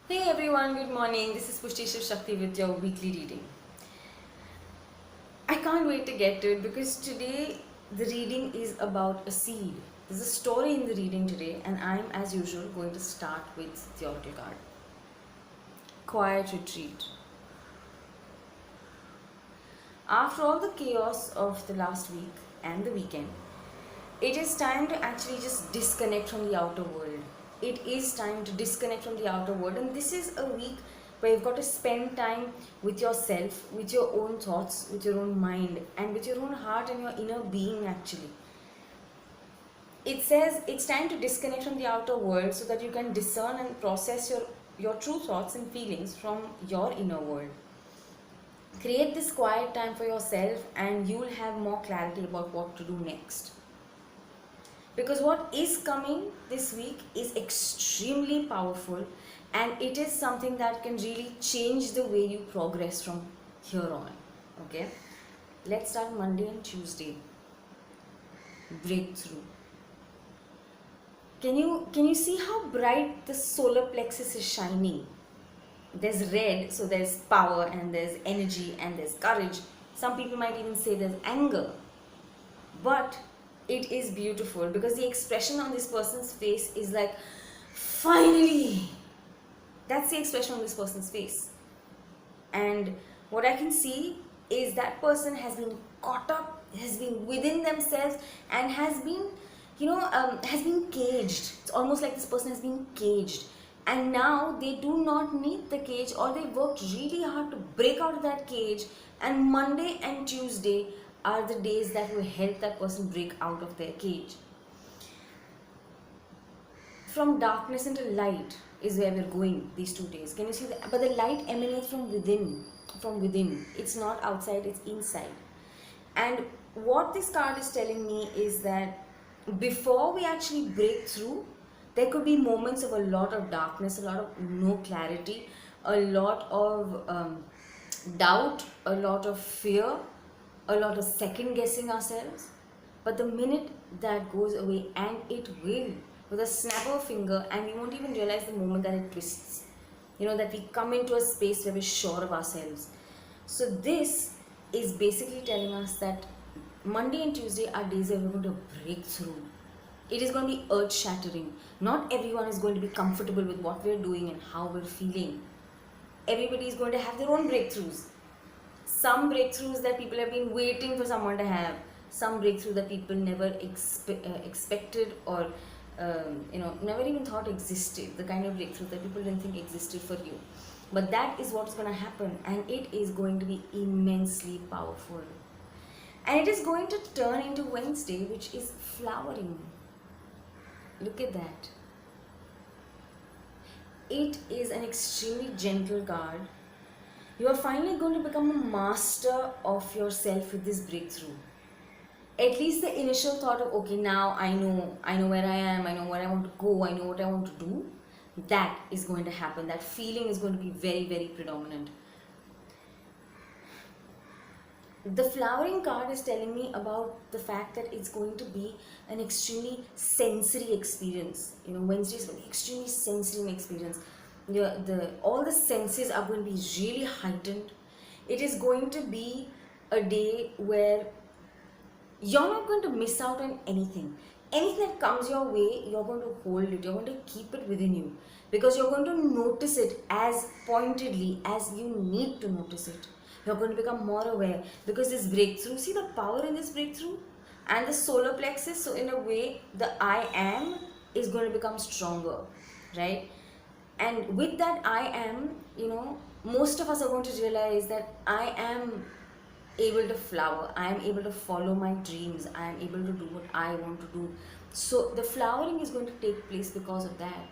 Hey everyone, good morning. This is Pushtiie Shiv Shakti with your weekly reading. I can't wait to get to it because today the reading is about a seed. There's a story in the reading today, and I'm, as usual, going to start with the oracle card. Quiet retreat. After all the chaos of the last week and the weekend, it is time to actually just disconnect from the outer world. It is time to disconnect from the outer world, and this is a week where you've got to spend time with yourself, with your own thoughts, with your own mind, and with your own heart and your inner being. Actually, it says it's time to disconnect from the outer world so that you can discern and process your true thoughts and feelings from your inner world. Create this quiet time for yourself, and you'll have more clarity about what to do next. Because what is coming this week is extremely powerful, and it is something that can really change the way you progress from here on. Okay, let's start Monday and Tuesday. Breakthrough. Can you see how bright the solar plexus is shining? There's red, so there's power and there's energy and there's courage. Some people might even say there's anger. But it is beautiful because the expression on this person's face is like, finally! That's the expression on this person's face. And what I can see is that person has been caught up, has been within themselves, and has been, has been caged. It's almost like this person has been caged. And now they do not need the cage, or they worked really hard to break out of that cage. And Monday and Tuesday are the days that will help that person break out of their cage. From darkness into light is where we're going these 2 days. Can you see that? But the light emanates from within. From within. It's not outside, it's inside. And what this card is telling me is that before we actually break through, there could be moments of a lot of darkness, a lot of no clarity, a lot of doubt, a lot of fear, a lot of second guessing ourselves. But the minute that goes away, and it will, with a snap of a finger, and we won't even realize the moment that it twists, that we come into a space where we're sure of ourselves. So this is basically telling us that Monday and Tuesday are days where we're going to break through. It is going to be earth shattering. Not everyone is going to be comfortable with what we're doing and how we're feeling. Everybody is going to have their own breakthroughs. Some breakthroughs that people have been waiting for someone to have, some breakthrough that people never expected, or never even thought existed, the kind of breakthrough that people didn't think existed for you. But that is what's going to happen, and it is going to be immensely powerful. And it is going to turn into Wednesday, which is flowering. Look at that. It is an extremely gentle card. You are finally going to become a master of yourself with this breakthrough. At least the initial thought of, okay, now I know where I am, I know where I want to go, I know what I want to do, that is going to happen. That feeling is going to be very, very predominant. The flowering card is telling me about the fact that it's going to be an extremely sensory experience. Wednesday is going to be extremely sensory experience. All the senses are going to be really heightened. It is going to be a day where you're not going to miss out on anything. Anything that comes your way, you're going to hold it, you're going to keep it within you, because you're going to notice it as pointedly as you need to notice it. You're going to become more aware, because this breakthrough, see the power in this breakthrough and the solar plexus. So in a way, the I am is going to become stronger, right? And with that I am, most of us are going to realize that I am able to flower, I am able to follow my dreams, I am able to do what I want to do. So the flowering is going to take place because of that.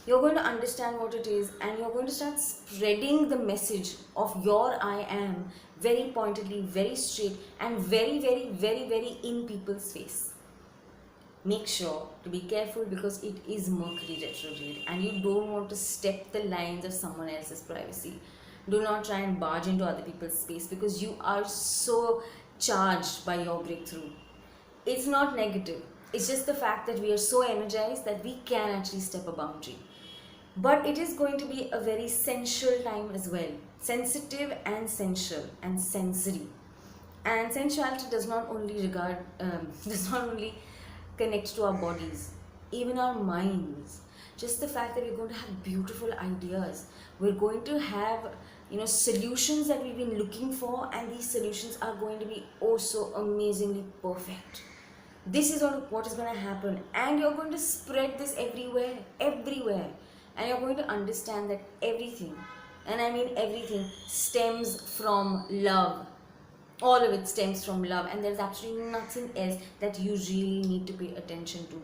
You're going to understand what it is, and you're going to start spreading the message of your I am very pointedly, very straight, and very, very, very, very in people's face. Make sure to be careful, because it is Mercury retrograde, and you don't want to step the lines of someone else's privacy. Do not try and barge into other people's space, because you are so charged by your breakthrough. It's not negative. It's just the fact that we are so energized that we can actually step a boundary. But it is going to be a very sensual time as well. Sensitive and sensual and sensory. And sensuality does not only does not only connect to our bodies, even our minds. Just the fact that we're going to have beautiful ideas, we're going to have, solutions that we've been looking for, and these solutions are going to be oh so amazingly perfect. This is what is going to happen, and you're going to spread this everywhere, and you're going to understand that everything, and I mean everything, stems from love. All of it stems from love, and there's absolutely nothing else that you really need to pay attention to.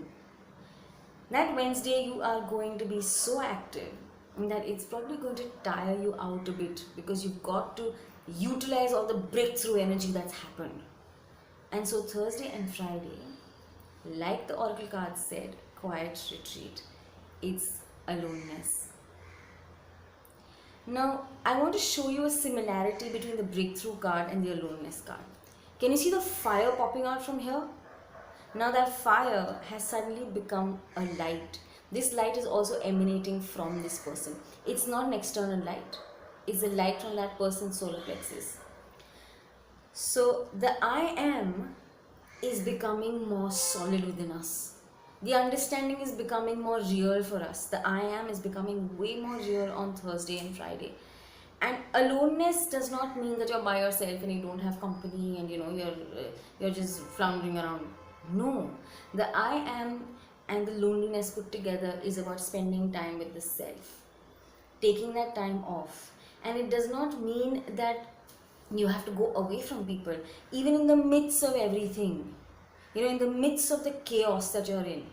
That Wednesday you are going to be so active that it's probably going to tire you out a bit, because you've got to utilize all the breakthrough energy that's happened. And so Thursday and Friday, like the oracle card said, quiet retreat, it's aloneness. Now, I want to show you a similarity between the breakthrough card and the aloneness card. Can you see the fire popping out from here? Now that fire has suddenly become a light. This light is also emanating from this person. It's not an external light. It's a light from that person's solar plexus. So the I am is becoming more solid within us. The understanding is becoming more real for us. The I am is becoming way more real on Thursday and Friday. And aloneness does not mean that you're by yourself and you don't have company and you're just floundering around. No, the I am and the loneliness put together is about spending time with the self, taking that time off. And it does not mean that you have to go away from people, even in the midst of everything. In the midst of the chaos that you're in,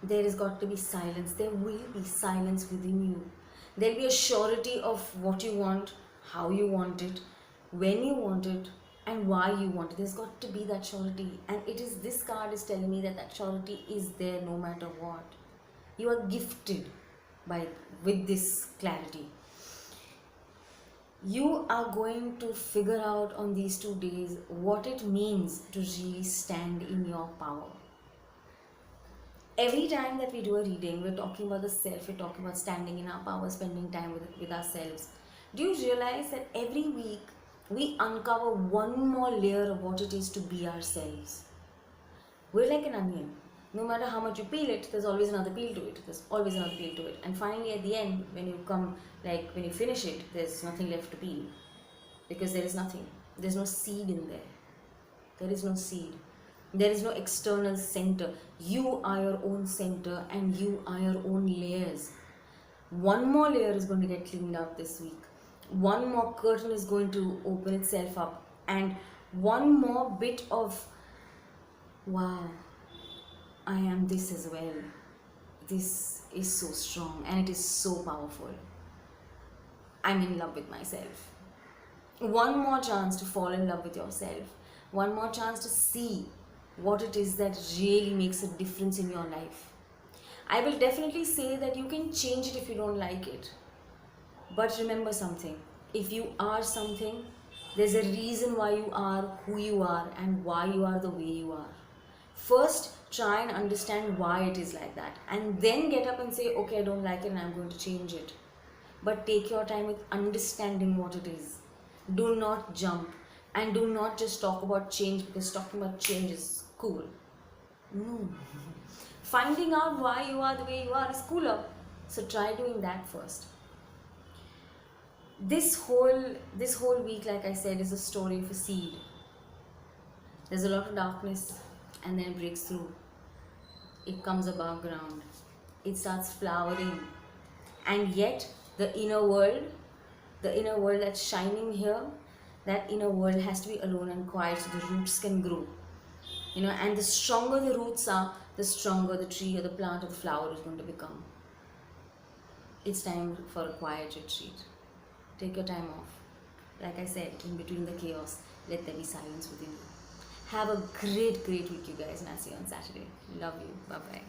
there has got to be silence. There will be silence within you. There'll be a surety of what you want, how you want it, when you want it, and why you want it. There's got to be that surety. And this card is telling me that surety is there no matter what. You are gifted with this clarity. You are going to figure out on these 2 days what it means to really stand in your power. Every time that we do a reading, we're talking about the self, we're talking about standing in our power, spending time with ourselves. Do you realize that every week we uncover one more layer of what it is to be ourselves? We're like an onion. No matter how much you peel it, there's always another peel to it. There's always another peel to it. And finally at the end, when you finish it, there's nothing left to peel. Because there is nothing. There's no seed in there. There is no seed. There is no external center. You are your own center and you are your own layers. One more layer is going to get cleaned up this week. One more curtain is going to open itself up. And one more bit of, wow, I am this as well. This is so strong and it is so powerful. I'm in love with myself. One more chance to fall in love with yourself. One more chance to see what it is that really makes a difference in your life. I will definitely say that you can change it if you don't like it. But remember something. If you are something, there's a reason why you are who you are and why you are the way you are. First, try and understand why it is like that. And then get up and say, okay, I don't like it and I'm going to change it. But take your time with understanding what it is. Do not jump. And do not just talk about change because talking about change is cool. No. Finding out why you are the way you are is cooler. So try doing that first. This whole week, like I said, is a story of a seed. There's a lot of darkness and then it breaks through. It comes above ground. It starts flowering. And yet the inner world that's shining here, that inner world has to be alone and quiet so the roots can grow. And the stronger the roots are, the stronger the tree or the plant or the flower is going to become. It's time for a quiet retreat. Take your time off. Like I said, in between the chaos, let there be silence within you. Have a great week, you guys, and I'll see you on Saturday. Love you. Bye-bye.